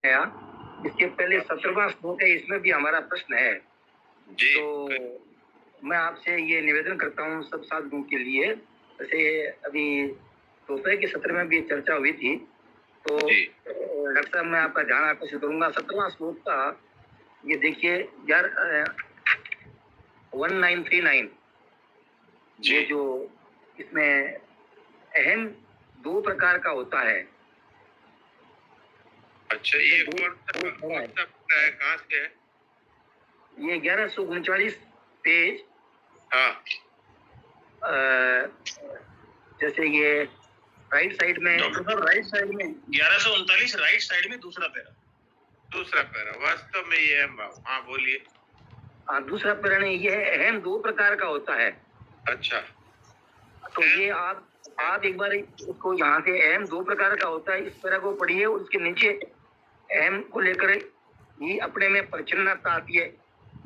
आया। इसके पहले 17वां श्लोक है, इसमें भी हमारा प्रश्न है। जी। तो मैं आपसे ये निवेदन करता हूँ सब साधुओं के लिए, जैसे अभी दोपहर के सत्र में भी चर्चा हुई थी, तो डॉक्टर साहब मैं आपका ध्यान आकर्षित करूंगा 17वां श्लोक का। ये देखिए यार 1939, ये जो इसमें अहम 2 प्रकार का होता है। अच्छा, ये कौन सा है, कहाँ से है? ये 1139 पेज। हाँ, जैसे ये राइट साइड में, राइट साइड में 1139 राइट साइड में दूसरा पैरा वास्तव में ये अहम भाव। हाँ बोलिए। हाँ, दूसरा पैरा ये अहम 2 प्रकार का होता है। अच्छा, तो ये आप एक बार इसको यहाँ से अहम 2 प्रकार का होता है, इस पैरा को पढ़िए और उसके नीचे अहम को लेकर ये अपने में प्रचन्नता आती है।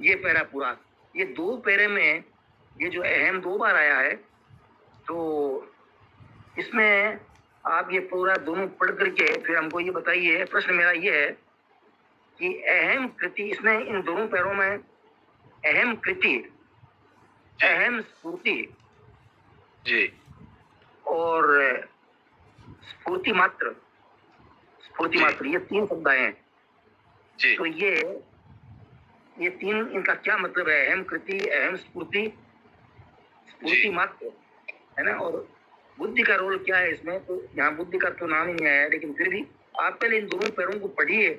ये पैरा पूरा, ये 2 पैरे में ये जो अहम 2 बार आया है, तो इसमें आप ये पूरा दोनों पढ़ करके फिर हमको ये बताइए। प्रश्न मेरा ये है कि अहम कृति, इसमें इन दोनों पैरों में अहम कृति, अहम स्फूर्ति जी, और स्फूर्ति मात्र, ये 3 शब्द आए हैं। तो ये 3, इनका क्या मतलब है? अहम कृति, अहम स्फूर्ति, स्फूर्ति मात्र, है ना। और बुद्धि का रोल क्या है इसमें? तो यहाँ बुद्धि का तो नाम ही नहीं आया, लेकिन फिर भी आप पहले इन दोनों पैरों को पढ़िए,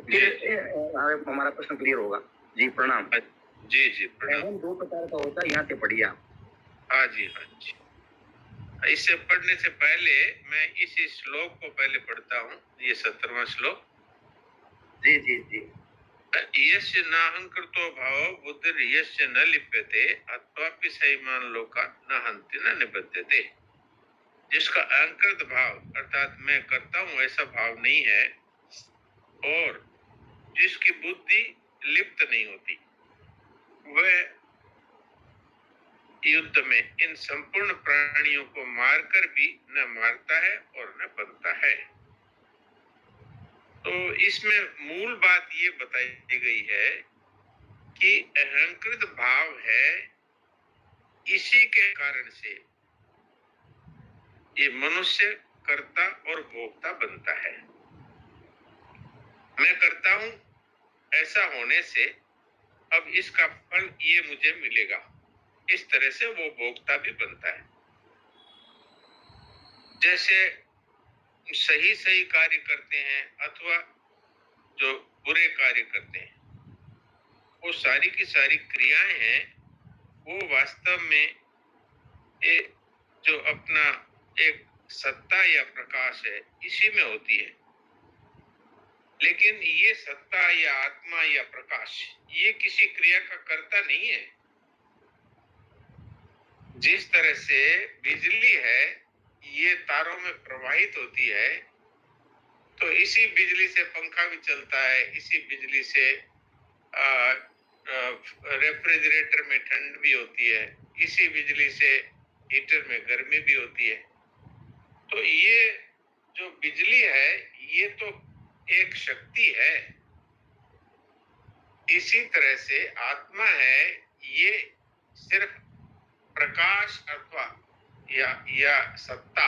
फिर हमारा प्रश्न क्लियर होगा। जी प्रणाम। जी प्रणाम। अहम 2 प्रकार का होता है, यहाँ से पढ़िए आप। हाँ जी। इससे पढ़ने से पहले मैं इस श्लोक को पहले पढ़ता हूँ, ये 17वां श्लोक। जी। यस्य नाहंकृतो भाव बुद्धिर यस्य न लिप्यते अत्वापि सैमान लोका न हंति न निबध्यते। जिसका अहंकृत भाव अर्थात मैं करता हूँ ऐसा भाव नहीं है और जिसकी बुद्धि लिप्त नहीं होती, वह युद्ध में इन संपूर्ण प्राणियों को मारकर भी न मारता है और न बनता है। तो इसमें मूल बात ये बताई गई है कि अहंकृत भाव है, इसी के कारण से ये मनुष्य कर्ता और भोक्ता बनता है। मैं करता हूं ऐसा होने से अब इसका फल ये मुझे मिलेगा, इस तरह से वो भोक्ता भी बनता है। जैसे सही कार्य करते हैं अथवा जो बुरे कार्य करते हैं, वो सारी की सारी क्रियाएं हैं, वो वास्तव में जो अपना एक सत्ता या प्रकाश है, इसी में होती है। लेकिन ये सत्ता या आत्मा या प्रकाश ये किसी क्रिया का कर्ता नहीं है। जिस तरह से बिजली है, ये तारों में प्रवाहित होती है, तो इसी बिजली से पंखा भी चलता है, इसी बिजली से रेफ्रिजरेटर में ठंड भी होती है, इसी बिजली से हीटर में गर्मी भी होती है। तो ये जो बिजली है, ये तो एक शक्ति है। इसी तरह से आत्मा है, ये सिर्फ प्रकाश अथवा या सत्ता,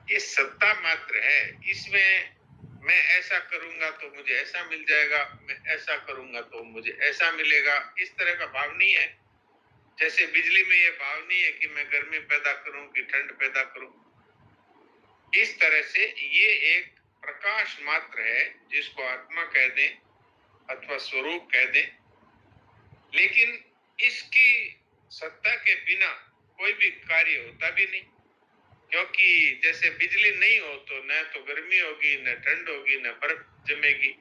ये सत्ता मात्र है। इसमें मैं ऐसा करूंगा तो मुझे ऐसा मिल जाएगा, मैं ऐसा करूंगा तो मुझे ऐसा मिलेगा, इस तरह का भाव नहीं है। जैसे बिजली में ये भाव नहीं है कि मैं गर्मी पैदा करूं कि ठंड पैदा करूं। इस तरह से ये एक प्रकाश मात्र है, जिसको आत्मा कह दें अथवा स्वरूप कह दें। लेकिन इसकी सत्ता के बिना कोई भी कार्य होता भी नहीं, क्योंकि जैसे बिजली नहीं हो तो न तो गर्मी होगी, न ठंड होगी, न बर्फ जमेगी,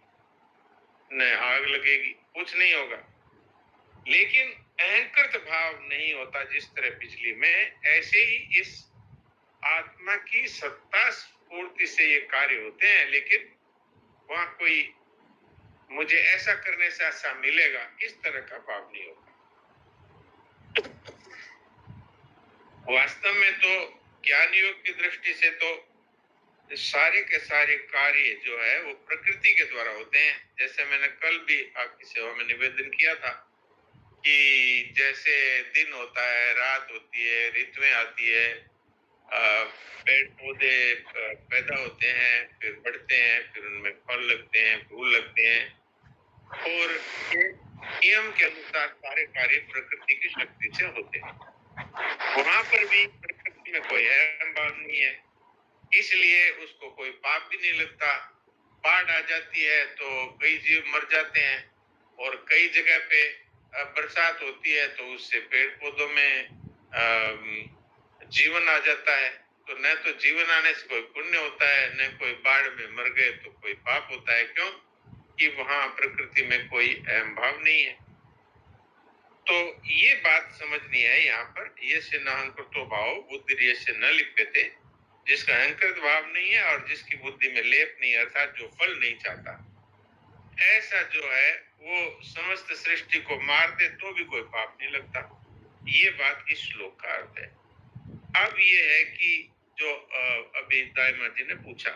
न आग लगेगी, कुछ नहीं होगा। लेकिन अहंकृत भाव नहीं होता जिस तरह बिजली में, ऐसे ही इस आत्मा की सत्ता स्फूर्ति से ये कार्य होते हैं। लेकिन वहां कोई मुझे ऐसा करने से ऐसा मिलेगा, इस तरह का भाव नहीं होगा। वास्तव में तो ज्ञान योग की दृष्टि से तो सारे के सारे कार्य जो है वो प्रकृति के द्वारा होते हैं। जैसे मैंने कल भी आपकी सेवा में निवेदन किया था कि जैसे दिन होता है, रात होती है, ऋतुएं आती है, पेड़ पौधे पैदा होते हैं, फिर बढ़ते हैं, फिर उनमें फल लगते हैं, फूल लगते हैं, और ये नियम के अनुसार सारे कार्य प्रकृति की शक्ति से होते हैं। वहां पर भी प्रकृति में कोई अहम भाव नहीं है, इसलिए उसको कोई पाप भी नहीं लगता। बाढ़ आ जाती है तो कई जीव मर जाते हैं, और कई जगह पे बरसात होती है तो उससे पेड़ पौधों में जीवन आ जाता है। तो न तो जीवन आने से कोई पुण्य होता है, न कोई बाढ़ में मर गए तो कोई पाप होता है। क्यों? कि वहां प्रकृति में कोई अहम भाव नहीं है। तो ये बात समझनी है यहाँ पर। ये से न अहंकृतो भाव बुद्धि से न लिप्यते, जिसका अहंकृत भाव नहीं है और जिसकी बुद्धि में लेप नहीं, अर्थात जो फल नहीं चाहता, ऐसा जो है वो समस्त सृष्टि को मार दे तो भी कोई पाप नहीं लगता। ये बात इस श्लोक का अर्थ है। अब ये है कि जो अभी दाइमा जी ने पूछा,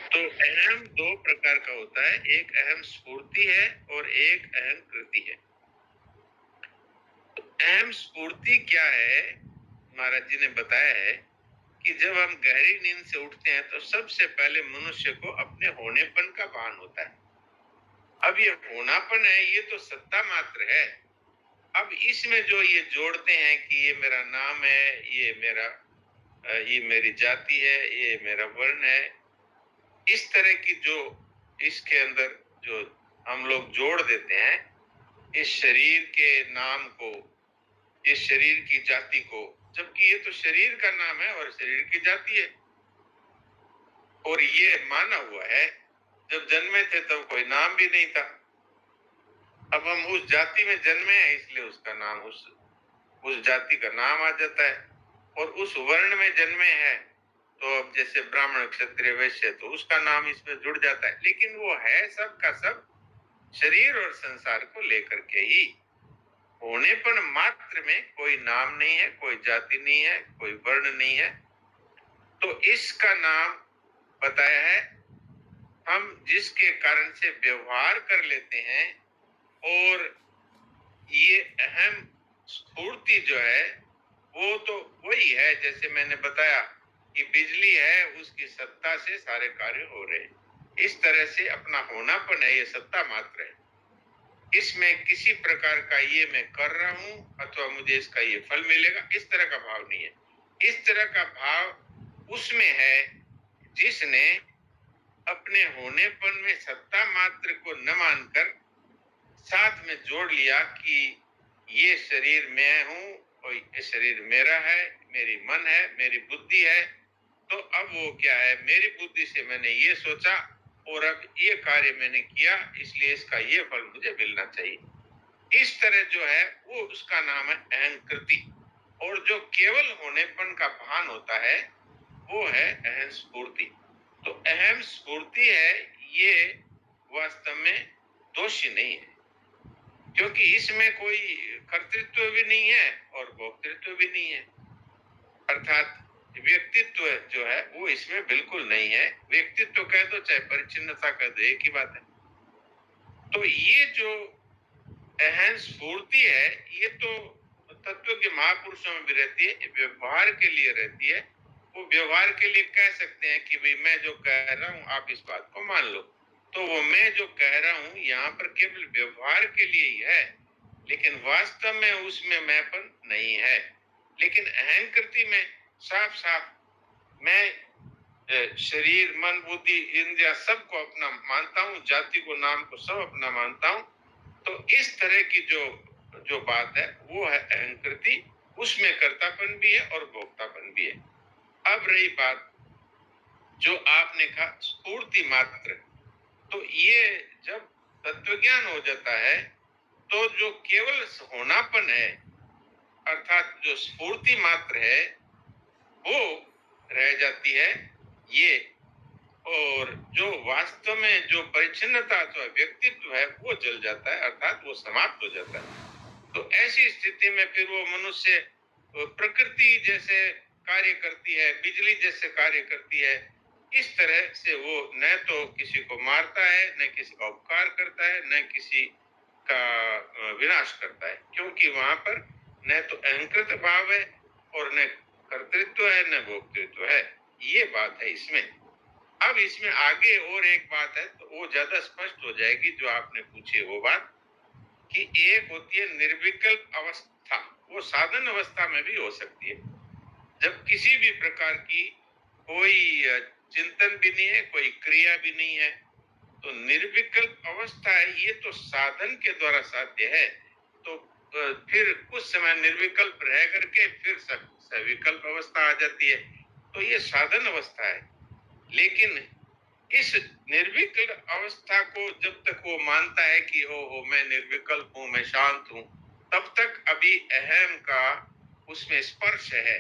तो अहम दो प्रकार का होता है, एक अहम स्फूर्ति है और एक अहम कृति है। अहम स्फूर्ति क्या है? महाराज जी ने बताया है कि जब हम गहरी नींद से उठते हैं तो सबसे पहले मनुष्य को अपने होनेपन का भान होता है। अब ये होनापन है, ये तो सत्ता मात्र है। अब इसमें जो ये जोड़ते हैं कि ये मेरा नाम है, ये मेरी जाति है, ये मेरा वर्ण है, इस तरह की जो इसके अंदर जो हम लोग जोड़ देते हैं, इस शरीर के नाम को, इस शरीर की जाति को, जबकि ये तो शरीर का नाम है और शरीर की जाति है, और ये माना हुआ है। जब जन्मे थे तब कोई नाम भी नहीं था, अब हम उस जाति में जन्मे हैं इसलिए उसका नाम उस जाति का नाम आ जाता है। और उस वर्ण में जन्मे हैं तो अब जैसे ब्राह्मण क्षत्रिय वैश्य, तो उसका नाम इसमें जुड़ जाता है। लेकिन वो है सब का सब शरीर और संसार को लेकर के ही। होनेपन मात्र में कोई नाम नहीं है, कोई जाति नहीं है, कोई वर्ण नहीं है। तो इसका नाम बताया है। हम जिसके कारण से व्यवहार कर लेते हैं, और ये अहम स्फूर्ति जो है वो तो वही है, जैसे मैंने बताया कि बिजली है, उसकी सत्ता से सारे कार्य हो रहे हैं। इस तरह से अपना होनापन है, ये सत्ता मात्र है। इसमें किसी प्रकार का ये मैं कर रहा हूं अथवा मुझे इसका ये फल मिलेगा, इस तरह का भाव नहीं है। इस तरह का भाव उसमें है जिसने अपने होनेपन में सत्ता मात्र को न मानकर साथ में जोड़ लिया कि ये शरीर मैं हूं और ये शरीर मेरा है, मेरी मन है, मेरी बुद्धि है। तो अब वो क्या है, मेरी बुद्धि से मैंने ये सोचा और अब ये कार्य मैंने किया, इसलिए इसका ये फल मुझे मिलना चाहिए। इस तरह जो है वो उसका नाम है अहंकृति। और जो केवल होनेपन का भान होता है वो है अहम स्फूर्ति। तो अहम स्फूर्ति है, ये वास्तव में दोषी नहीं है, क्योंकि इसमें कोई कर्तृत्व भी नहीं है और भोक्तृत्व भी नहीं है। अर्थात व्यक्तित्व जो है वो इसमें बिल्कुल नहीं है। व्यक्तित्व कह दो चाहे परिच्छिन्नता कह दो, एक ही बात है। तो ये जो अहम स्फूर्ति है, ये तो तत्व के महापुरुषों में भी रहती है, व्यवहार के लिए रहती है। वो व्यवहार के लिए कह सकते हैं कि भाई मैं जो कह रहा हूं आप इस बात को मान लो। तो वो मैं जो कह रहा हूं यहाँ पर केवल व्यवहार के लिए ही है, लेकिन वास्तव में उसमें मैंपन नहीं है। लेकिन अहंकृति में साफ साफ मैं शरीर मन बुद्धि इंद्रिया सबको अपना मानता हूँ, जाति को नाम को सब अपना मानता हूँ। तो इस तरह की जो बात है वो है अहंकृति। उसमें कर्तापन भी है और भोक्तापन भी है। अब रही बात जो आपने कहा स्फूर्ति मात्र, तो ये जब तत्वज्ञान हो जाता है तो जो केवल होनापन है अर्थात जो स्फूर्ति मात्र है वो रह जाती है ये, और जो वास्तव में जो परिच्छिन्नता अथवा व्यक्तित्व है वो जल जाता है, अर्थात वो समाप्त हो जाता है। तो ऐसी स्थिति में फिर वो मनुष्य प्रकृति जैसे कार्य करती है, बिजली जैसे कार्य करती है। इस तरह से वो न तो किसी को मारता है, न किसी का उपकार करता है, न किसी का विनाश करता है, क्योंकि वहां पर न तो अहंकृत भाव है और न कर्तृत्व है, न भोक्तृत्व है। ये बात है इसमें। अब इसमें आगे और एक बात है, तो वो ज्यादा स्पष्ट हो जाएगी जो आपने पूछी वो बात, कि एक होती है निर्विकल्प अवस्था, वो साधन अवस्था में भी हो सकती है, जब किसी भी प्रकार की कोई चिंतन भी नहीं है, कोई क्रिया भी नहीं है, तो निर्विकल्प अवस्था है। ये तो साधन के द्वारा साध्य है। तो फिर कुछ समय निर्विकल्प रह करके फिर सविकल्प अवस्था आ जाती है, तो ये साधन अवस्था है। लेकिन इस निर्विकल्प अवस्था को जब तक वो मानता है कि हो मैं निर्विकल्प हूं, मैं शांत हूं, तब तक अभी अहम का उसमें स्पर्श है।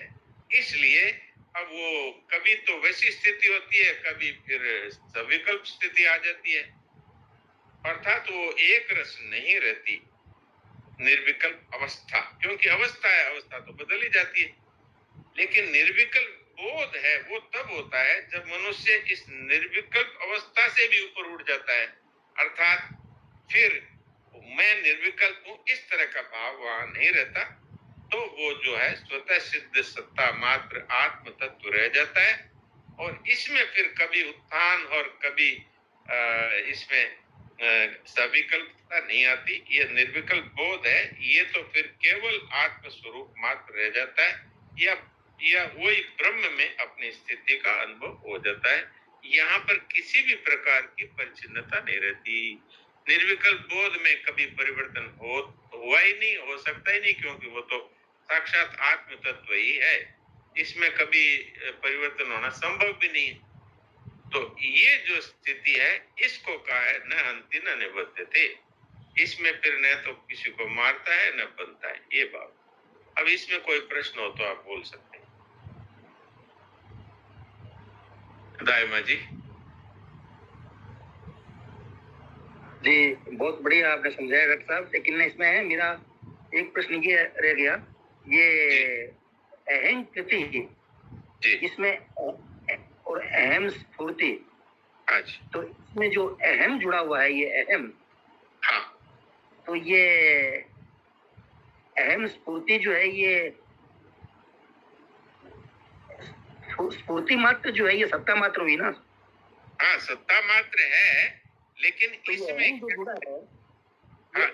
इसलिए अब वो कभी तो वैसी स्थिति होती है, कभी फिर सविकल्प स्थिति आ जाती है, अर्थात वो एक रस नहीं रहती निर्विकल्प अवस्था, क्योंकि अवस्था है, अवस्था तो बदल ही जाती है। लेकिन निर्विकल्प बोध है वो तब होता है जब मनुष्य इस निर्विकल्प अवस्था से भी ऊपर उठ जाता है, अर्थात फिर मैं निर्विकल्प हूं इस तरह का भाव वहां नहीं रहता, तो वो जो है स्वतः सिद्ध सत्ता मात्र आत्म तत्व रह जाता है। और इसमें फिर कभी उत्थान और कभी इसमें सविकल्पता नहीं आती। ये निर्विकल्प बोध है, ये तो फिर केवल आत्म स्वरूप मात्र रह जाता है, या वही ब्रह्म में अपनी स्थिति का अनुभव हो जाता है। यहाँ पर किसी भी प्रकार की परिच्छिन्नता नहीं रहती। निर्विकल्प बोध में कभी परिवर्तन हुआ ही नहीं, हो सकता ही नहीं, क्योंकि वो तो साक्षात आत्म तत्व ही है। इसमें कभी परिवर्तन होना संभव भी नहीं है। तो ये जो स्थिति है, इसको कहा है न हंति न निबध्यते। इसमें फिर न तो किसी को मारता है न बनता है, ये बात। अब इसमें कोई प्रश्न हो तो आप बोल सकते हैं। दाइमा जी। जी बहुत बढ़िया आपने समझाया डॉक्टर साहब, लेकिन इसमें है मेरा एक प्रश्न ये रह गया, ये अहम कृति इसमें और अहम स्फूर्ति, तो इसमें जो अहम जुड़ा हुआ है, ये अहम, हाँ, तो ये अहम स्फूर्ति जो है, ये स्फूर्ति मात्र जो है, ये सत्ता मात्र हुई ना? हाँ, सत्ता मात्र है, लेकिन तो इसमें जो जुड़ा है, हाँ,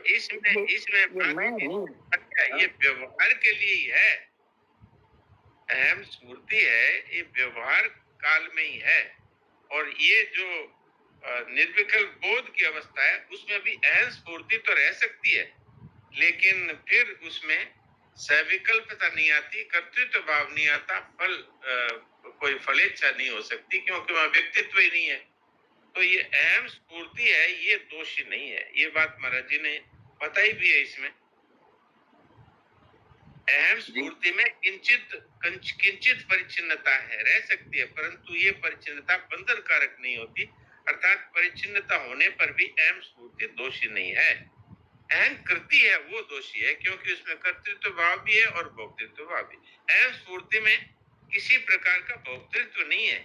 ये व्यवहार के लिए ही है। अहम स्फूर्ति है, ये व्यवहार काल में ही है। और ये जो निर्विकल्प बोध की अवस्था है, उसमें भी अहम स्फूर्ति तो रह सकती है, लेकिन फिर उसमें सविकल्पता नहीं आती, कर्तृत्व भाव नहीं आता, कोई फलेच्छा नहीं हो सकती, क्योंकि वहां व्यक्तित्व ही नहीं है। तो ये अहम स्फूर्ति है, ये दोषी नहीं है। ये बात महाराज जी ने बताई भी है। इसमें अहम स्फूर्ति में किंचित परिच्छिन्नता है, रह सकती है, परंतु ये परिच्छिन्नता बंधन कारक नहीं होती, अर्थात परिच्छिन्नता होने पर भी अहम स्फूर्ति दोषी नहीं है। अहम कृति है वो दोषी है, क्योंकि उसमें कर्तृत्व भाव भी है और भोक्तृत्व भाव भी। अहम स्फूर्ति में किसी प्रकार का भोक्तृत्व नहीं है,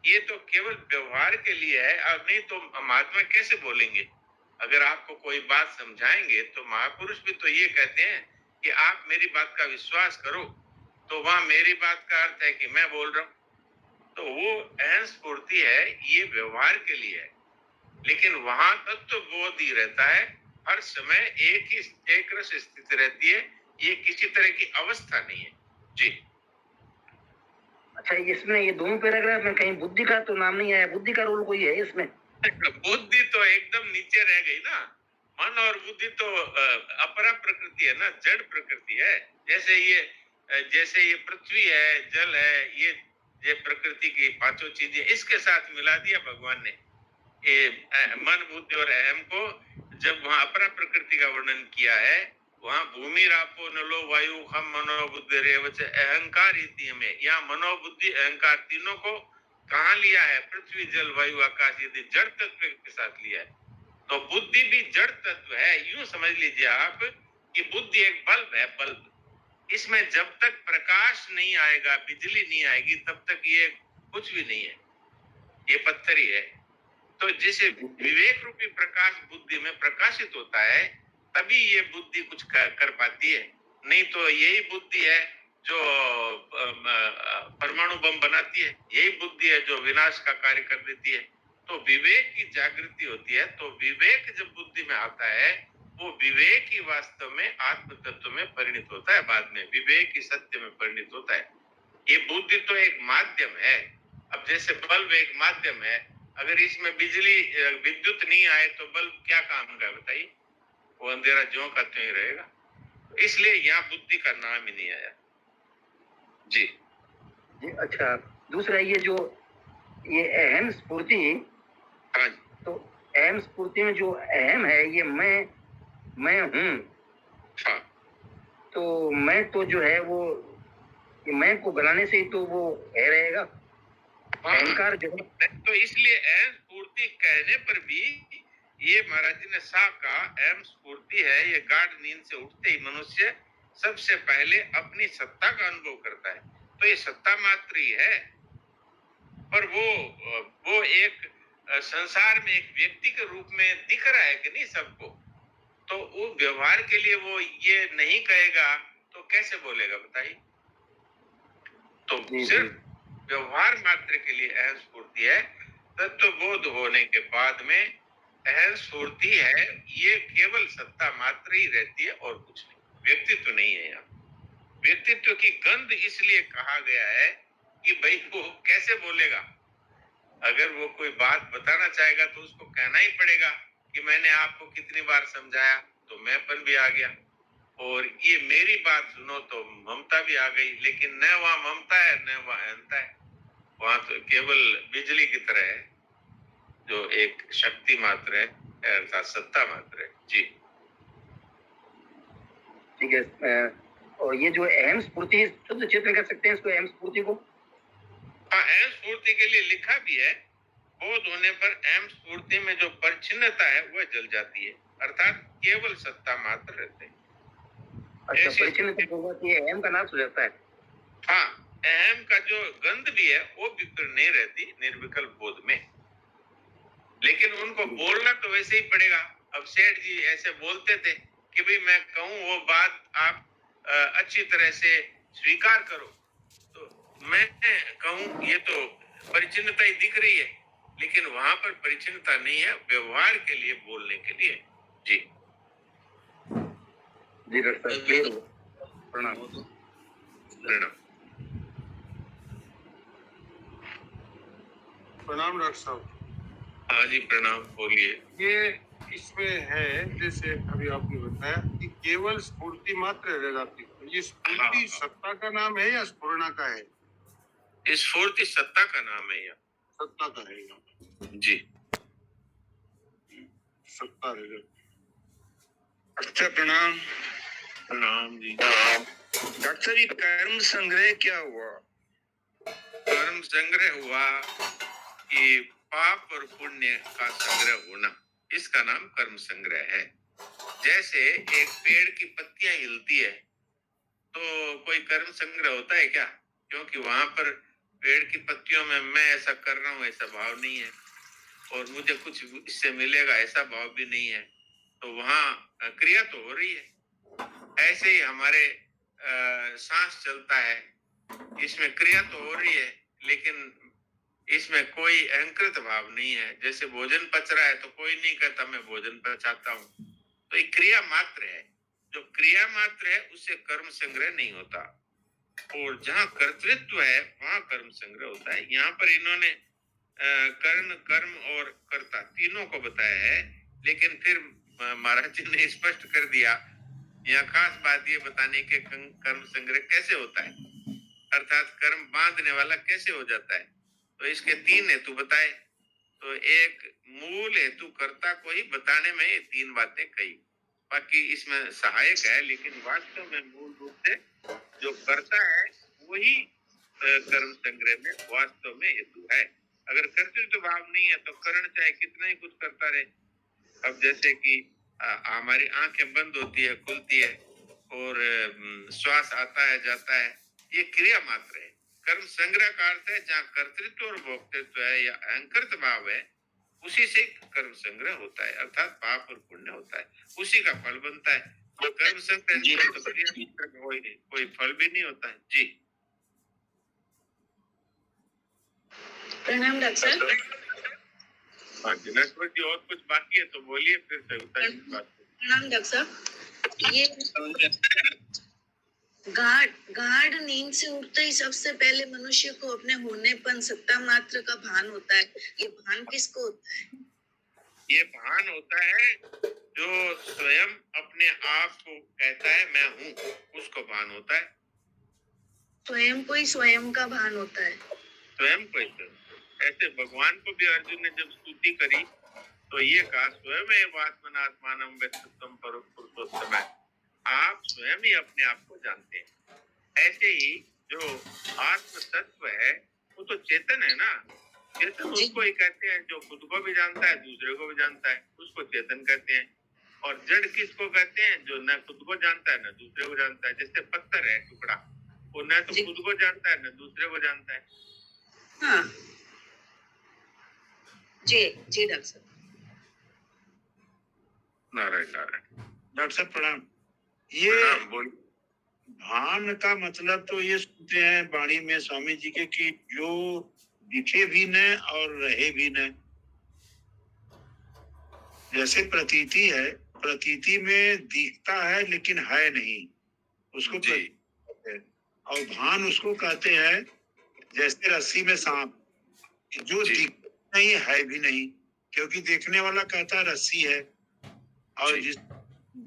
ये तो केवल व्यवहार के लिए है। अब नहीं तो महात्मा कैसे बोलेंगे? अगर आपको कोई बात समझाएंगे तो महापुरुष भी तो ये कहते हैं कि आप मेरी बात का विश्वास करो, तो वहां मेरी बात का अर्थ है कि मैं बोल रहा हूं। तो वो अहम स्फूर्ति है, ये व्यवहार के लिए है, लेकिन वहां तत्व बोध ही रहता है, हर समय एक रस स्थिति रहती है, ये किसी तरह की अवस्था नहीं है। जी अच्छा, इसमें ये दोनों पैराग्राफ में कहीं बुद्धि का तो नाम नहीं आया, बुद्धि का रोल कोई है इसमें? बुद्धि तो एकदम नीचे रह गई ना। मन और बुद्धि तो अपरा प्रकृति है ना, जड़ प्रकृति है। जैसे ये पृथ्वी है, जल है, ये प्रकृति की पांचों चीजें इसके साथ मिला दिया भगवान ने। ये मन बुद्धि और अहम को जब वहां अपरा प्रकृति का वर्णन किया है, वहां भूमि रापो नलो वायु हम मनोबुद्धि रेवच अहंकार इति में, यहाँ मनोबुद्धि अहंकार तीनों को कहाँ लिया है? पृथ्वी जल वायु आकाश, यदि जड़ तत्व के साथ लिया है। तो बुद्धि भी जड़ तत्व है, यूं समझ लीजिए आप कि बुद्धि एक बल्ब है, बल्ब। इसमें जब तक प्रकाश नहीं आएगा, बिजली नहीं आएगी, तब तक ये कुछ भी नहीं है, ये पत्थर ही है। तो जिसे विवेक रूपी प्रकाश बुद्धि में प्रकाशित होता है, तभी ये बुद्धि कुछ कर पाती है। नहीं तो यही बुद्धि है जो परमाणु बम बनाती है, यही बुद्धि है जो विनाश का कार्य कर देती है। तो विवेक की जागृति होती है, तो विवेक जब बुद्धि में आता है, वो विवेक ही वास्तव में आत्म तत्व में परिणित होता है, बाद में विवेक ही सत्य में परिणित होता है। ये बुद्धि तो एक माध्यम है। अब जैसे बल्ब एक माध्यम है, अगर इसमें बिजली विद्युत नहीं आए तो बल्ब क्या काम का बताइए, वो अंधेरा ज्यों का त्यों ही रहेगा। इसलिए यहाँ बुद्धि का नाम ही नहीं आया। जी जी, अच्छा, दूसरा ये अहम स्फूर्ति, हाँ, तो अहम स्फूर्ति में जो अहम है, ये मैं हूँ, हाँ, तो मैं तो जो है वो, ये मैं को बनाने से ही तो वो है रहेगा, अहंकार जो है। तो इसलिए अहम स्फूर्ति कहने पर भी ये महाराज जी ने साफ कहा, अहम स्फूर्ति है, ये गाढ़ नींद से उठते ही मनुष्य सबसे पहले अपनी सत्ता का अनुभव करता है। तो ये सत्ता मात्र ही है, पर वो एक संसार में एक व्यक्ति के रूप में दिख रहा है कि नहीं सबको, तो वो व्यवहार के लिए वो ये नहीं कहेगा तो कैसे बोलेगा बताइए। तो सिर्फ व्यवहार मात्र के लिए अहम स्फूर्ति है। तत्व बोध होने के बाद में अहम स्फूर्ति है, ये केवल सत्ता मात्र ही रहती है और कुछ नहीं, व्यक्तित्व नहीं है। यहाँ व्यक्तित्व की गंध इसलिए कहा गया है कि भाई वो कैसे बोलेगा, अगर वो कोई बात बताना चाहेगा तो उसको कहना ही पड़ेगा कि मैंने आपको कितनी बार समझाया, तो मैंपन भी आ गया, और ये मेरी बात सुनो तो ममता भी आ गई। लेकिन न वहां ममता है न वहां अहंता है, वहां तो केवल बिजली की तरह है, जो एक शक्ति मात्र है, अर्थात सत्ता मात्र है। जी ठीक है। और ये जो अहम स्फूर्ति, शुद्ध चेतन कर सकते हैं इसको, अहम स्फूर्ति को? हाँ, अहम स्फूर्ति के लिए लिखा भी है, बोध होने पर अहम स्फूर्ति में जो परिच्छिन्नता है वह जल जाती है, अर्थात केवल सत्ता मात्र रहते हैं। अच्छा, परिच्छिन्नता होगा कि अहम का नाश हो जाता है। हाँ, अहम का जो गंध भी है वो भी फिर नहीं रहती निर्विकल्प बोध में, लेकिन उनको बोलना तो वैसे ही पड़ेगा। अब सेठ जी ऐसे बोलते थे कि भाई मैं कहूँ वो बात आप अच्छी तरह से स्वीकार करो, तो मैं कहूँ ये तो परिचिनता ही दिख रही है, लेकिन वहां पर परिचिनता नहीं है, व्यवहार के लिए, बोलने के लिए। जी जी डॉक्टर साहब, क्लियर हो? प्रणाम। प्रणाम। प्रणाम डॉक्टर साहब। हाँ जी प्रणाम, बोलिए। ये इसमें है जैसे अभी आपने बताया कि केवल स्फूर्ति मात्र रह जाती है, ये स्फूर्ति सत्ता का नाम है या स्फुरणा का है? स्फूर्ति सत्ता का नाम है, या सत्ता का है यहाँ। जी सत्ता रह जाती। अच्छा, प्रणाम। प्रणाम जी। डॉक्टर साहब, ये कर्म संग्रह क्या हुआ? कर्म संग्रह हुआ कि पाप और पुण्य का संग्रह होना, इसका नाम कर्म संग्रह है। जैसे एक पेड़ की पत्तियां हिलती है तो कोई कर्म संग्रह होता है क्या? क्योंकि वहां पर पेड़ की पत्तियों में मैं ऐसा कर रहा हूँ ऐसा भाव नहीं है, और मुझे कुछ इससे मिलेगा ऐसा भाव भी नहीं है, तो वहां क्रिया तो हो रही है। ऐसे ही हमारे सांस चलता है, इसमें क्रिया तो हो रही है, लेकिन इसमें कोई अहंकृत भाव नहीं है। जैसे भोजन पच रहा है तो कोई नहीं कहता मैं भोजन पचाता हूँ, तो एक क्रिया मात्र है। जो क्रिया मात्र है उससे कर्म संग्रह नहीं होता, और जहाँ कर्तृत्व है वहां कर्म संग्रह होता है। यहाँ पर इन्होंने कर्ण, कर्म और कर्ता तीनों को बताया है, लेकिन फिर महाराज जी ने स्पष्ट कर दिया, यहाँ खास बात ये बताने के कर्म संग्रह कैसे होता है, अर्थात कर्म बांधने वाला कैसे हो जाता है। तो इसके तीन हेतु बताए, तो एक मूल हेतु कर्ता को ही बताने में ये तीन बातें कही, बाकी इसमें सहायक है, लेकिन वास्तव में मूल रूप से जो कर्ता है वही कर्म संग्रह में वास्तव में हेतु है। अगर कर्तृत्व भाव नहीं है तो कर्ण चाहे कितना ही कुछ करता रहे। अब जैसे कि हमारी आंखें बंद होती है खुलती है, और श्वास आता है जाता है, ये क्रिया मात्र है। कर्म संग्रह का अर्थ है जहाँ कर्तृत्व और भोक्तृत्व है या अहंकृत भाव है, उसी से कर्म संग्रह होता है, अर्थात पाप और पुण्य होता है, उसी का फल बनता है। तो कर्म संग्रह जी। तो कोई फल भी नहीं होता है। जी प्रणाम डॉक्टर साहब। हाँ जी, नटवर जी और कुछ बाकी है तो बोलिए, फिर सविता जी की बात करें। प्रणाम डॉक्टर साहब। ये गाढ़ नींद से उठते ही सबसे पहले मनुष्य को अपने होनेपन सत्ता मात्र का भान होता है। ये भान किसको होता है? ये भान होता है जो स्वयं अपने आप को कहता है मैं हूँ, उसको भान होता है। स्वयं को ही स्वयं का भान होता है। स्वयं को ही। ऐसे भगवान को भी अर्जुन ने जब स्तुति करी तो ये कहा स्वयं एव आत्मनात्मानं व्यक्तित्वं पुरुषोत्तम है, आप स्वयं ही अपने आप को जानते हैं। ऐसे ही जो आत्म तत्व है वो तो चेतन है ना, चेतन उसको ही कहते हैं जो खुद को भी जानता है दूसरे को भी जानता है, उसको चेतन कहते हैं। और जड़ किसको कहते हैं? जो न खुद को जानता है न दूसरे को जानता है। जैसे पत्थर है टुकड़ा, वो न तो खुद को जानता है न दूसरे को जानता है। हाँ जी जी डॉक्टर साहब। नारायण नारायण। डॉक्टर साहब प्रणाम। ये बोलिए। भान का मतलब तो ये सुनते हैं वाणी में स्वामी जी के कि जो दिखे भी न और रहे भी न। जैसे प्रतीति है, प्रतीति में दिखता है लेकिन है नहीं, उसको प्रतीति है। और भान उसको कहते हैं जैसे रस्सी में सांप, जो दिखता नहीं है भी नहीं, क्योंकि देखने वाला कहता है रस्सी है, और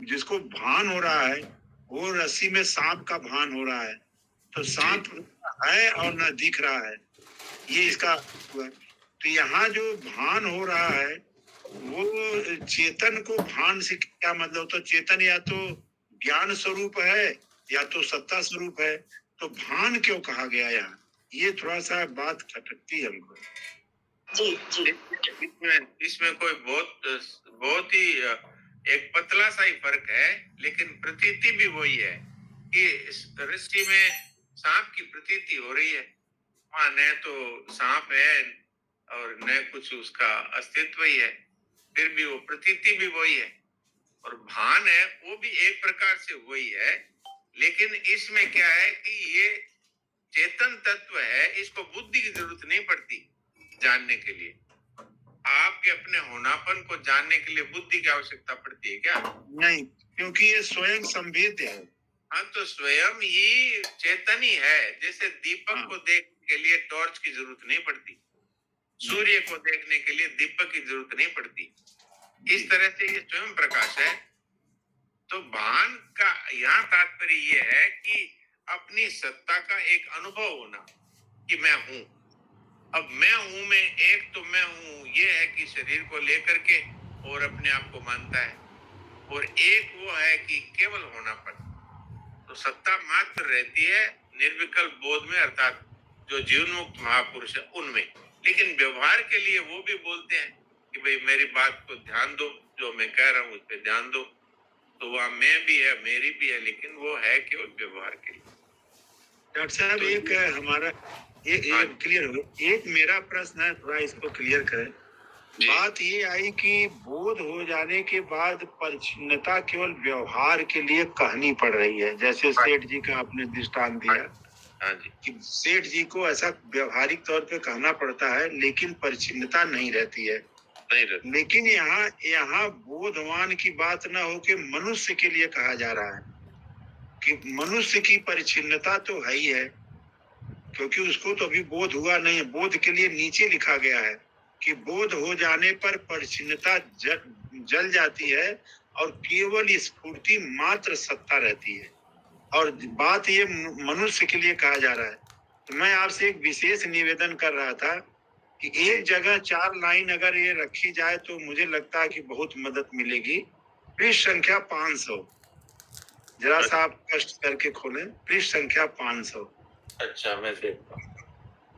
जिसको भान हो रहा है वो रस्सी में सांप का भान हो रहा है। तो सांप है और न दिख रहा है, ये इसका हुआ। तो यहाँ जो भान हो रहा है वो चेतन को भान से क्या मतलब? तो चेतन या तो ज्ञान स्वरूप है या तो सत्ता स्वरूप है, तो भान क्यों कहा गया यहाँ? ये थोड़ा सा बात खटकती है हमको। जी जी। इसमें कोई बहुत ही एक पतला सा ही फर्क है, लेकिन प्रतीति भी वही है कि इस दृष्टि में सांप की प्रतीति हो रही है, वहां न तो सांप है और न कुछ उसका अस्तित्व ही है, फिर भी वो प्रतीति भी वही है। और भान है वो भी एक प्रकार से वही है, लेकिन इसमें क्या है कि ये चेतन तत्व है, इसको बुद्धि की जरूरत नहीं पड़ती जानने के लिए। आपके अपने होनापन को जानने के लिए बुद्धि की आवश्यकता पड़ती है क्या? नहीं, क्योंकि ये स्वयं संवेद्य है। हाँ, तो स्वयं ही चेतन ही है। जैसे दीपक को देखने के लिए टॉर्च की जरूरत नहीं पड़ती, सूर्य को देखने के लिए दीपक की जरूरत नहीं पड़ती, इस तरह से ये स्वयं प्रकाश है। तो भान का यहाँ तात्पर्य ये है कि अपनी सत्ता का एक अनुभव होना कि मैं हूँ। अब मैं हूँ में एक तो मैं हूँ ये है कि शरीर को लेकर के और अपने आप को मानता है, और एक वो है कि केवल होनापन। तो सत्ता मात्र रहती है निर्विकल्प बोध में, अर्थात जो जीवन मुक्त महापुरुष है उनमें। लेकिन व्यवहार के लिए वो भी बोलते हैं कि भाई मेरी बात को ध्यान दो, जो मैं कह रहा हूँ उस पर ध्यान दो। तो वहाँ मैं भी है, मेरी भी है, लेकिन वो है केवल व्यवहार के लिए। डॉक्टर साहब तो एक हमारा एक क्लियर हो, एक मेरा प्रश्न है, थोड़ा इसको क्लियर करें। बात ये आई कि बोध हो जाने के बाद परिच्छिन्नता केवल व्यवहार के लिए कहनी पड़ रही है। जैसे सेठ जी का आपने दृष्टांत दिया कि सेठ जी को ऐसा व्यवहारिक तौर पे कहना पड़ता है, लेकिन परिच्छिन्नता नहीं रहती है। लेकिन यहाँ बोधवान की बात न हो के मनुष्य के लिए कहा जा रहा है कि मनुष्य की परिच्छिन्नता तो है ही है, क्योंकि उसको तो अभी बोध हुआ नहीं है। बोध के लिए नीचे लिखा गया है कि बोध हो जाने पर परिच्छिन्नता जल जाती है और केवल स्फूर्ति मात्र सत्ता रहती है। और बात ये मनुष्य के लिए कहा जा रहा है। तो मैं आपसे एक विशेष निवेदन कर रहा था कि एक जगह 4 लाइन अगर ये रखी जाए तो मुझे लगता है कि बहुत मदद मिलेगी। पृष्ठ संख्या 500, जरा सा आप कष्ट करके खोलें। पृष्ठ संख्या 500। अच्छा, मैं देखता हूँ।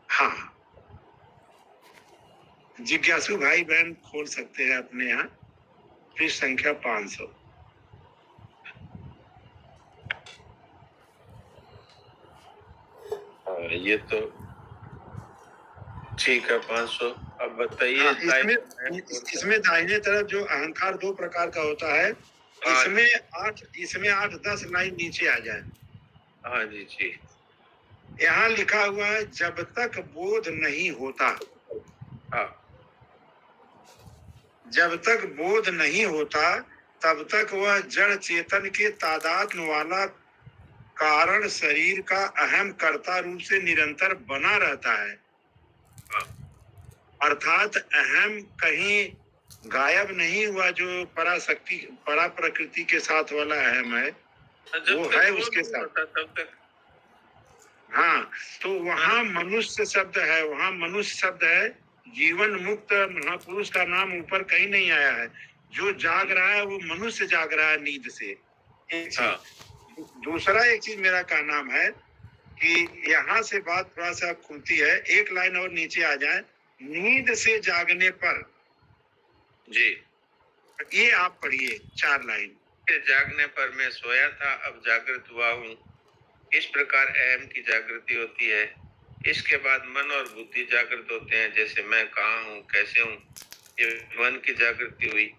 हाँ, जिज्ञासु भाई बहन खोल सकते हैं अपने यहाँ। पृष्ठ संख्या 500। ये तो ठीक है 500। अब बताइए हाँ, दाहिने इसमें दाहिने तरफ जो अहंकार 2 प्रकार का होता है, इसमें 8-10 लाइन नीचे आ जाए। हाँ जी जी। यहाँ लिखा हुआ है जब तक बोध नहीं होता, हाँ जब तक बोध नहीं होता तब तक वह जड़ चेतन के तादात्म्य वाला कारण शरीर का अहम कर्ता रूप से निरंतर बना रहता है। अर्थात अहम कहीं गायब नहीं हुआ, जो पराशक्ति परा प्रकृति के साथ वाला अहम है वो है उसके साथ। तब तक हाँ, तो वहाँ मनुष्य शब्द है, वहाँ मनुष्य शब्द है। जीवन मुक्त महापुरुष का नाम ऊपर कहीं नहीं आया है। जो जाग रहा है वो मनुष्य जाग रहा है नींद से। एक चीज। दूसरा एक चीज मेरा कहना है कि यहाँ से बात थोड़ा सा खुलती है, एक लाइन और नीचे आ जाए। नींद से जागने पर जी, ये आप पढ़िए 4 लाइन। जागने पर मैं सोया था, अब जागृत हुआ हूँ। इस प्रकार अहम की जागृति होती है। इसके बाद मन और बुद्धि जागृत होते हैं, जैसे मैं कहाँ हूँ, कैसे हूँ। ये मन की जागृति हुई।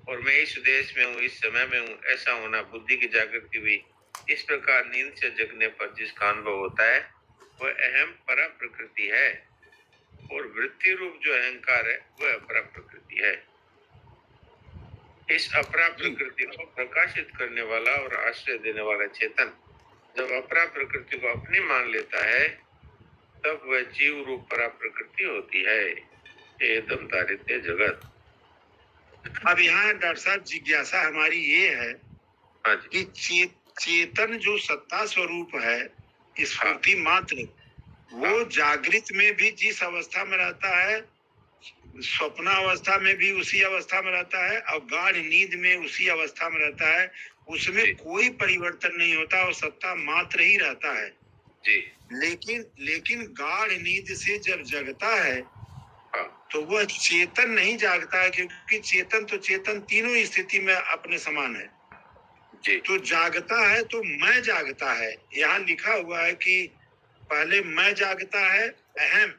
और मैं इस देश में हूँ, इस समय में हूँ, ऐसा होना बुद्धि की जागृति हुई। इस प्रकार नींद से जगने पर जिसका अनुभव होता है वह अहम परा प्रकृति है, और वृत्ति रूप जो अहंकार है वह अपरा प्रकृति है। इस अपरा प्रकृति को प्रकाशित करने वाला और आश्रय देने वाला चेतन जब अपरा प्रकृति को अपनी मान लेता है तब वह जीव रूप परा प्रकृति होती है। एकदम दारिद्र्य जगत। अब यहाँ डॉक्टर साहब जिज्ञासा हमारी ये है हाँ जी। कि चेतन जो सत्ता स्वरूप है, स्फूर्ति मात्र, वो जागृत में भी जिस अवस्था में रहता है, स्वप्नावस्था में भी उसी अवस्था में रहता है, और गाढ़ नींद में उसी अवस्था में रहता है। उसमें कोई परिवर्तन नहीं होता, वो सत्ता मात्र ही रहता है जी। लेकिन गाढ़ नींद से जब जगता है हाँ। तो वह चेतन नहीं जागता है, क्योंकि चेतन तीनों स्थिति में अपने समान है। जी। तो जागता है तो मैं जागता है। यहाँ लिखा हुआ है कि पहले मैं जागता है अहम,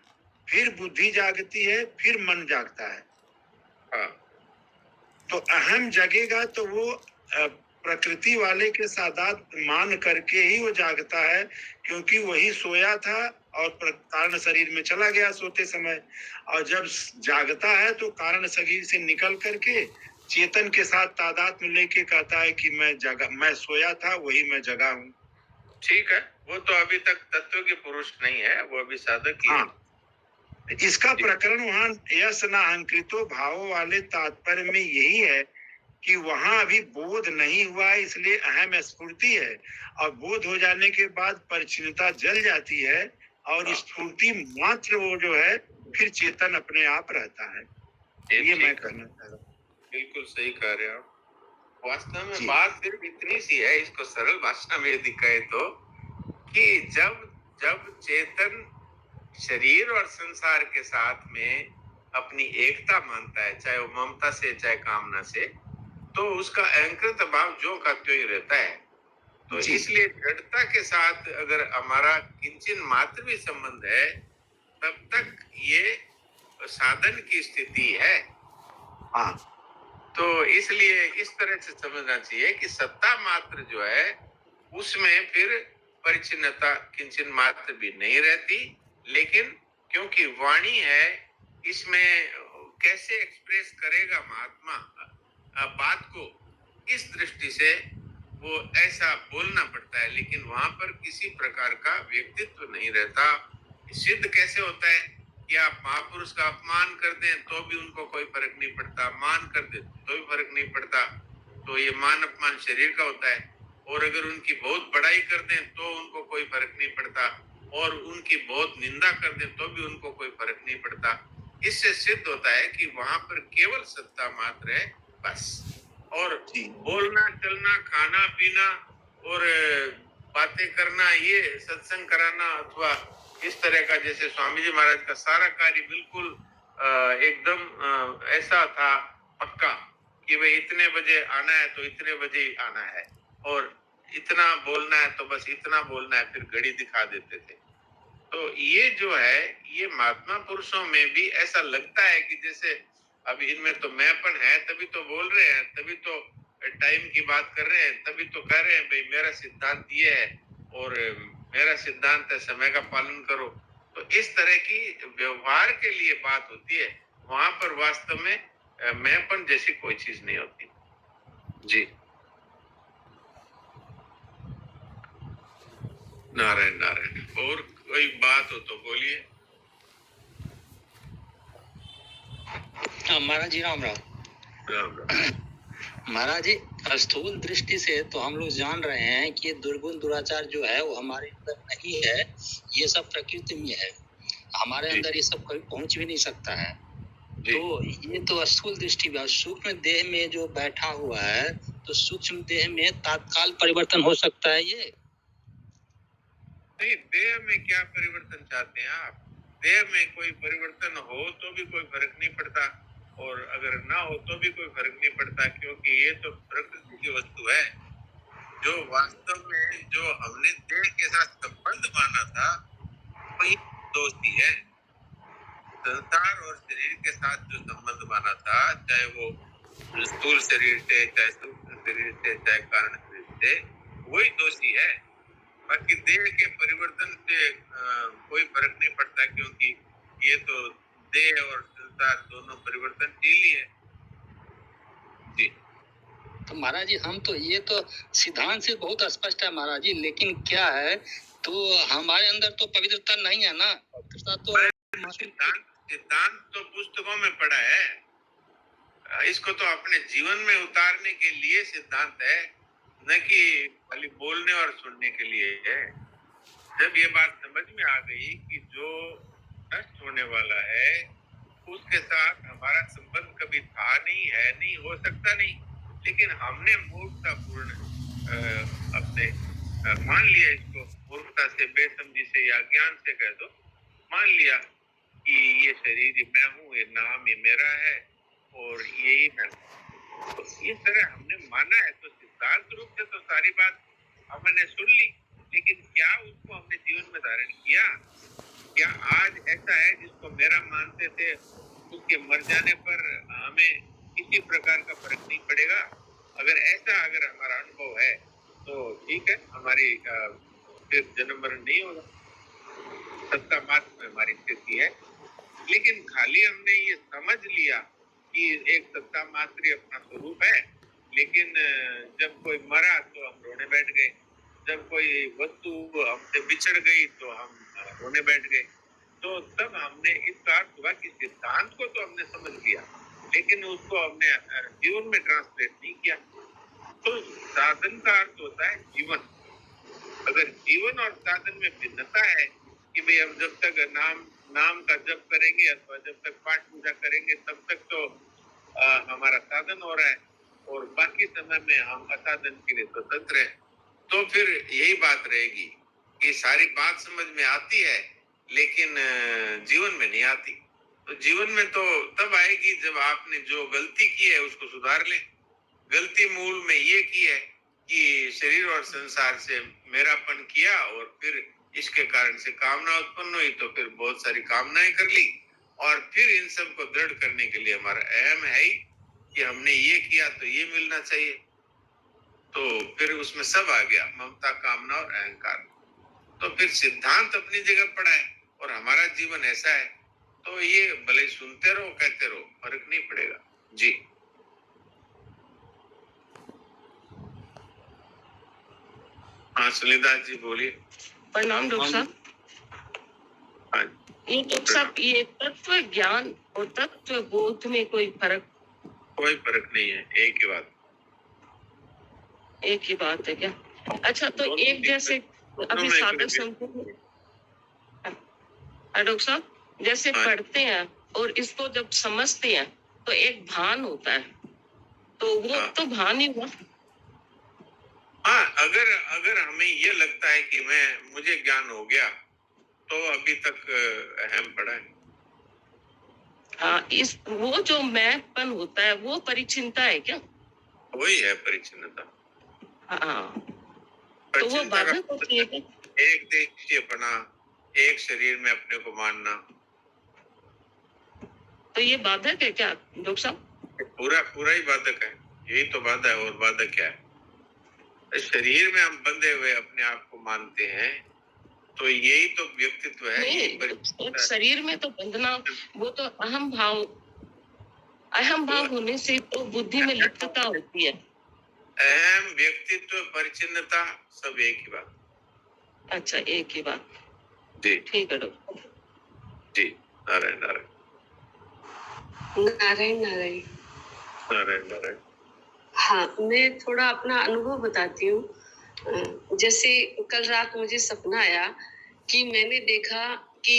फिर बुद्धि जागती है, फिर मन जागता है। हाँ। तो अहम जगेगा तो वो प्रकृति वाले के सादात मान करके ही वो जागता है, क्योंकि वही सोया था और कारण शरीर में चला गया सोते समय। और जब जागता है तो कारण शरीर से निकल करके चेतन के साथ तादात्म्य लेके कहता है कि मैं सोया था, वही मैं जगा हूँ। ठीक है, वो तो अभी तक तत्व के पुरुष नहीं है, वो अभी साधक ही है। इसका प्रकरण वहाँ यश न अंकृतो भावों वाले तात्पर्य में यही है कि वहां अभी बोध नहीं हुआ है, इसलिए अहम स्फूर्ति है, और बोध हो जाने के बाद परिचिनता जल जाती है, और स्फूर्ति मात्र वो जो है फिर चेतन अपने आप रहता है। ये मैं कहना चाह रहा हूँ। बिल्कुल सही कह रहे हो आप। वास्तव में बात सिर्फ इतनी सी है, इसको सरल भाषा में यदि कहे तो, कि जब चेतन शरीर और संसार के साथ में अपनी एकता मानता है, चाहे वो ममता से चाहे कामना से, तो उसका अहंकृत भाव जो का त्यों ही रहता है। तो इसलिए जड़ता के साथ अगर हमारा किंचन मात्र भी संबंध है तब तक ये साधन की स्थिति है। तो इसलिए इस तरह से समझना चाहिए कि सत्ता मात्र जो है उसमें फिर परिचिन्नता किंचन मात्र भी नहीं रहती, लेकिन क्योंकि वाणी है, इसमें कैसे एक्सप्रेस करेगा महात्मा बात को, इस दृष्टि से वो ऐसा बोलना पड़ता है। लेकिन वहां पर किसी प्रकार का व्यक्तित्व नहीं रहता। सिद्ध कैसे होता है कि आप महापुरुष का अपमान कर दें तो भी उनको कोई फर्क नहीं पड़ता, मान कर दे तो भी फर्क नहीं पड़ता। तो ये मान अपमान शरीर का होता है। और अगर उनकी बहुत बड़ाई कर दें तो उनको कोई फर्क नहीं पड़ता, और उनकी बहुत निंदा कर दें तो भी उनको कोई फर्क नहीं पड़ता। इससे सिद्ध होता है कि वहां पर केवल सत्ता मात्र है बस। और बोलना चलना खाना पीना और बातें करना, ये सत्संग कराना अथवा इस तरह का, जैसे स्वामी जी महाराज का सारा कार्य बिल्कुल एकदम ऐसा था पक्का कि भाई इतने बजे आना है तो इतने बजे ही आना है, और इतना बोलना है तो बस इतना बोलना है, फिर घड़ी दिखा देते थे। तो ये जो है, ये महात्मा पुरुषों में भी ऐसा लगता है कि जैसे अब इनमें तो मैंपन है, तभी तो बोल रहे हैं, तभी तो टाइम की बात कर रहे हैं, तभी तो कह रहे हैं भाई मेरा सिद्धांत ये है और मेरा सिद्धांत है समय का पालन करो। तो इस तरह की व्यवहार के लिए बात होती है, वहां पर वास्तव में मैंपन जैसी कोई चीज नहीं होती। जी, नारायण नारायण। और कोई बात हो तो बोलिए। महाराज जी राम राम। राम राम। महाराज जी, स्थूल दृष्टि से तो हम लोग जान रहे हैं कि दुर्गुण दुराचार जो है वो हमारे अंदर नहीं है, ये सब प्रकृति में है, हमारे जी। अंदर ये सब कभी पहुंच भी नहीं सकता है। जी। तो ये तो स्थूल दृष्टि में, सूक्ष्म देह में जो बैठा हुआ है, तो सूक्ष्म देह में तात्काल परिवर्तन हो सकता है ये? नहीं, देह में क्या परिवर्तन चाहते हैं आप? देह में कोई परिवर्तन हो तो भी कोई फर्क नहीं पड़ता, और अगर ना हो तो भी कोई फर्क नहीं पड़ता, क्योंकि ये तो प्रकृति की वस्तु है। जो वास्तव में जो हमने देह के साथ संबंध माना था वही दोषी है। संसार और शरीर के साथ जो संबंध माना था, चाहे वो स्थूल शरीर से, चाहे सूक्ष्म शरीर से, चाहे कारण शरीर से, वही दोषी है। बाकी देह के परिवर्तन से कोई फर्क नहीं पड़ता, क्योंकि ये तो देह और संसार दोनों परिवर्तनशील ही है। जी। तो महाराज जी, हम तो ये तो सिद्धांत से बहुत स्पष्ट है महाराज जी, लेकिन क्या है, तो हमारे अंदर तो पवित्रता नहीं है ना। पवित्रता तो सिद्धांत तो पुस्तकों में पढ़ा है, इसको तो अपने जीवन में उतारने के लिए सिद्धांत है, न कि खाली बोलने और सुनने के लिए है। जब ये बात समझ में आ गई कि जो नष्ट होने वाला है उसके साथ हमारा संबंध कभी था नहीं, है नहीं, हो सकता नहीं, लेकिन हमने मूर्खतापूर्ण अपने मान लिया, इसको मूर्खता से, बेसमझी से या ज्ञान से कह दो, मान लिया कि ये शरीर मैं हूँ, ये नाम ये मेरा है और यही मैं। तो इस तरह हमने माना है, तो सिद्धांत रूप से तो सारी बात हमने सुन ली, लेकिन क्या उसको हमने जीवन में धारण किया? क्या आज ऐसा है जिसको मेरा मानते थे, उसके मर जाने पर हमें किसी प्रकार का फर्क नहीं पड़ेगा? अगर हमारा अनुभव है तो ठीक है, हमारी फिर जन्म मरण नहीं होगा, सत्ता मात्र में हमारी स्थिति है। लेकिन खाली हमने ये समझ लिया कि एक सत्ता मात्र ही अपना स्वरूप है, लेकिन जब कोई मरा तो हम रोने बैठ गए, जब कोई वस्तु हमसे बिछड़ गई तो हम रोने बैठ गए। तो तब हमने इसका अर्थ हुआ कि सिद्धांत को तो हमने समझ लिया, लेकिन उसको हमने जीवन में ट्रांसलेट नहीं किया। तो साधन का अर्थ होता है जीवन। अगर जीवन और साधन में भिन्नता है कि भाई हम जब तक नाम का जप करेंगे अथवा जब तक पाठ पूजा करेंगे तब तक तो हमारा साधन हो रहा है, और बाकी समय में हम असाधन के लिए स्वतंत्र हैं, तो फिर यही बात रहेगी कि सारी बात समझ में आती है लेकिन जीवन में नहीं आती। तो जीवन में तो तब आएगी जब आपने जो गलती की है उसको सुधार लें। गलती मूल में ये की है कि शरीर और संसार से मेरापन किया और फिर इसके कारण से कामना उत्पन्न हुई, तो फिर बहुत सारी कामनाएं कर ली, और फिर इन सब को दृढ़ करने के लिए हमारा अहम है ही कि हमने ये किया तो ये मिलना चाहिए। तो फिर उसमें सब आ गया, ममता, कामना और अहंकार। तो फिर सिद्धांत अपनी जगह पड़ा है और हमारा जीवन ऐसा है, तो ये भले सुनते रहो कहते रहो, फर्क नहीं पड़ेगा। जी। हाँ सुनीदास जी बोलिए। प्रणाम डॉक्टर साहब। हाँ, ये डॉक्टर साहब, ये तत्व ज्ञान और तत्व बोध में कोई फर्क? कोई फर्क नहीं है, एक ही बात। एक ही बात है क्या? अच्छा, तो एक जैसे अभी साधक संपूर्ण डॉक्टर साहब जैसे पढ़ते हैं और इसको जब समझते हैं तो एक भान होता है, तो वो तो भान ही हुआ। हाँ, अगर हमें ये लगता है कि मुझे ज्ञान हो गया तो अभी तक अहम पड़ा है। हाँ, वो जो मैंपन होता है वो परिचिनता है क्या? वही है परिचिनता। हाँ, तो वो बाधक होती है क्या? एक देशीयपना, एक शरीर में अपने को मानना, तो ये बाधक है क्या डॉक्टर साहब? पूरा ही बाधक है। यही तो बाधा है, और बाधक क्या है? इस शरीर में हम बंधे हुए अपने आप को मानते हैं, तो यही तो व्यक्तित्व है। नहीं, एक शरीर में तो बंधना, वो तो अहम भाव होने से तो बुद्धि में लिप्तता होती है। अहम, व्यक्तित्व, परिचिन्नता सब एक ही बात। अच्छा, एक ही बात। जी ठीक है डॉक्टर। जी, नारायण नारायण नारायण नारायण। नारायण नारायण। हाँ, मैं थोड़ा अपना अनुभव बताती हूँ। जैसे कल रात मुझे सपना आया कि मैंने देखा कि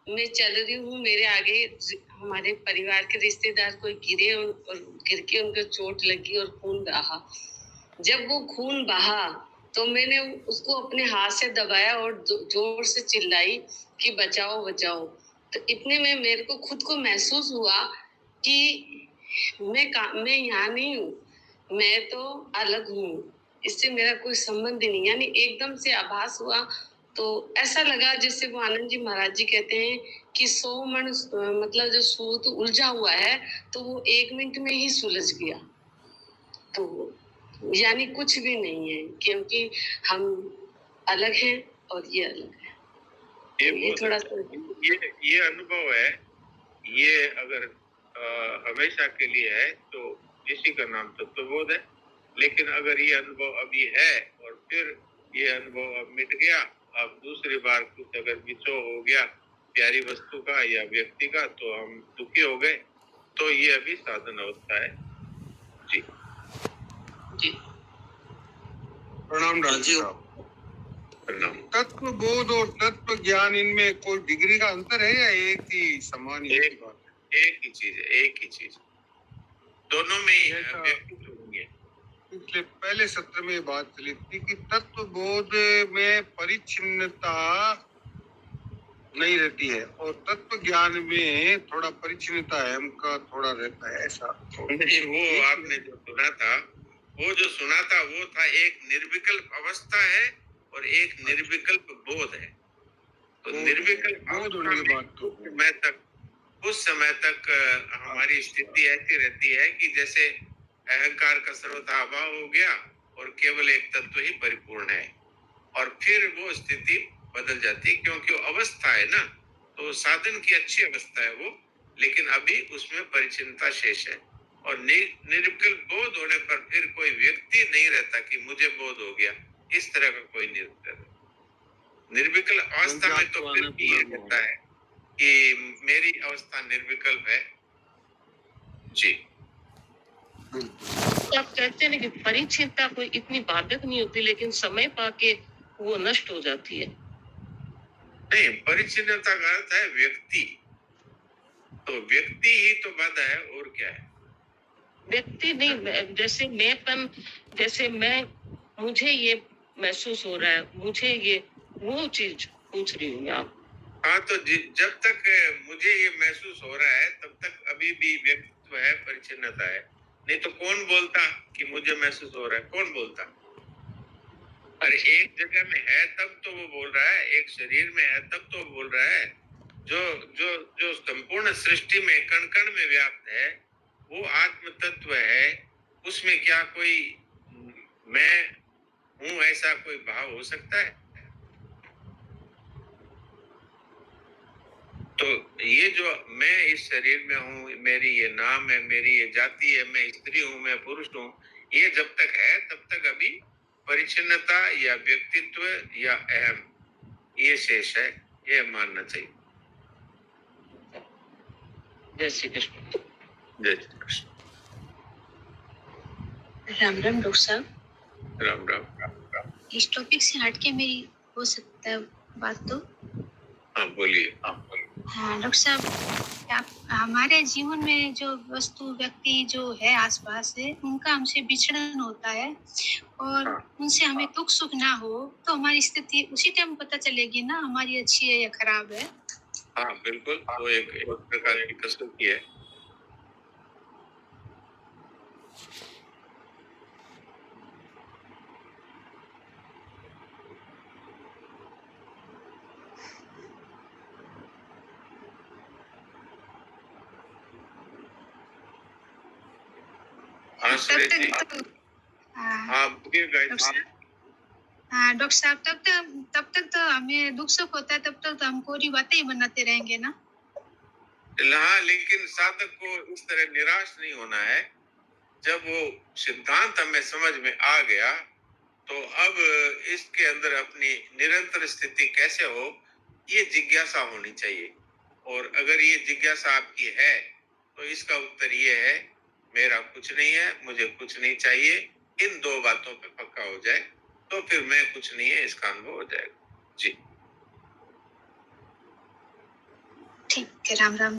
मैं चल रही हूँ, मेरे आगे हमारे परिवार के रिश्तेदार कोई गिरे और गिर के उनको चोट लगी और खून बहा। जब वो खून बहा तो मैंने उसको अपने हाथ से दबाया और जोर से चिल्लाई कि बचाओ बचाओ। तो इतने में मेरे को खुद को महसूस हुआ कि मैं यहाँ नहीं हूँ, मैं तो अलग हूँ, इससे मेरा कोई संबंध ही नहीं। यानी एकदम से आभास हुआ। तो ऐसा लगा जैसे वो आनंद जी महाराज जी कहते हैं कि 100 मन मतलब जो सूत उलझा हुआ है तो वो 1 मिनट में ही सुलझ गया। तो यानी कुछ भी नहीं है, क्योंकि हम अलग हैं और ये अलग है। ये थोड़ा सा ये अनुभव है। ये अगर हमेशा के लिए है तो इसी का नाम तत्वबोध है। लेकिन अगर ये अनुभव अभी है और फिर ये अनुभव अब मिट गया, अब दूसरी बार कुछ अगर विचो हो गया प्यारी वस्तु का या व्यक्ति का, तो हम दुखी हो गए, तो ये अभी साधन अवस्था है। जी जी प्रणाम डॉक्टर साहब। प्रणाम। तत्व बोध और तत्व ज्ञान, इनमें कोई डिग्री का अंतर है या एक ही समान ही एक बात है? एक ही चीज है, एक ही चीज, दोनों में ही ऐसा- व्यक्तित्व होंगे। पिछले पहले सत्र में बात चली थी कि तत्व बोध में परिच्छिन्नता नहीं रहती है और तत्व ज्ञान में थोड़ा परिच्छिन्नता अहम का थोड़ा रहता है, ऐसा। नहीं, वो आपने जो सुना था, वो था एक निर्विकल्प अवस्था है और एक निर्विकल्प बोध है। तो निर्विकल्प बोध होने के बाद तो उस समय तक हमारी स्थिति ऐसी रहती है कि जैसे अहंकार का सर्वथा अभाव हो गया और केवल एक तत्व ही परिपूर्ण है। और फिर वो स्थिति बदल जाती है, क्योंकि वो अवस्था है ना, तो साधन की अच्छी अवस्था है वो, लेकिन अभी उसमें परिचिन्नता शेष है। और निर्विकल्प बोध होने पर फिर कोई व्यक्ति नहीं रहता कि मुझे बोध हो गया, इस तरह का कोई नहीं रहता। निर्विकल्प अवस्था में तो फिर भी ये रहता है कि मेरी अवस्था निर्विकल्प है। जी आप कहते हैं ना कि परिचिनता कोई इतनी बाधक नहीं होती, लेकिन समय पाके वो नष्ट हो जाती है। नहीं, परिचिन्नता का अर्थ है व्यक्ति, तो व्यक्ति ही तो बाधा है, और क्या है? व्यक्ति नहीं, जैसे मुझे ये महसूस हो रहा है, मुझे ये वो चीज पूछ रही हूँ आप। हाँ, तो जब तक मुझे ये महसूस हो रहा है तब तक अभी भी व्यक्तित्व है, परिचिन्नता है। नहीं तो कौन बोलता कि मुझे महसूस हो रहा है? कौन बोलता? अरे एक जगह में है तब तो वो बोल रहा है, एक शरीर में है तब तो वो बोल रहा है। जो जो जो संपूर्ण सृष्टि में कण कण में व्याप्त है वो आत्म तत्व है। उसमें क्या कोई मैं हूँ ऐसा कोई भाव हो सकता है? तो ये जो मैं इस शरीर में हूँ, मेरी ये नाम है, मेरी ये जाति है, मैं स्त्री हूँ, मैं पुरुष हूँ, ये जब तक है तब तक अभी परिचिन्नता या व्यक्तित्व या अहम ये शेष है, ये मानना चाहिए। जय श्री कृष्ण। जय श्री कृष्ण। राम राम डॉक्टर साहब। राम राम। इस टॉपिक से हटके मेरी हो सकता है बात तो? हाँ बोलिए। हाँ डॉक्टर साहब, आप हमारे जीवन में जो वस्तु व्यक्ति जो है आसपास है उनका हमसे विचरण होता है और उनसे हमें दुख सुख ना हो तो हमारी स्थिति उसी टाइम पता चलेगी ना हमारी अच्छी है या खराब है। हाँ बिल्कुल, वो एक प्रकार की कसौटी है। सुरेश जी। हाँ हाँ बोलिए गायत्री जी। हाँ डॉक्टर साहब, तब तक तो हमें दुख सुख होता है, तब तक तो हम कोरी बातें ही बनाते रहेंगे ना। हाँ, लेकिन साधक को इस तरह निराश नहीं होना है। जब वो सिद्धांत हमें समझ में आ गया तो अब इसके अंदर अपनी निरंतर स्थिति कैसे हो, ये जिज्ञासा होनी चाहिए। और अगर ये जिज्ञासा आपकी है तो इसका उत्तर ये है, मेरा कुछ नहीं है, मुझे कुछ नहीं चाहिए। इन दो बातों पे पक्का हो जाए तो फिर मैं कुछ नहीं है इसका अनुभव हो जाएगा। जी ठीक है, राम राम।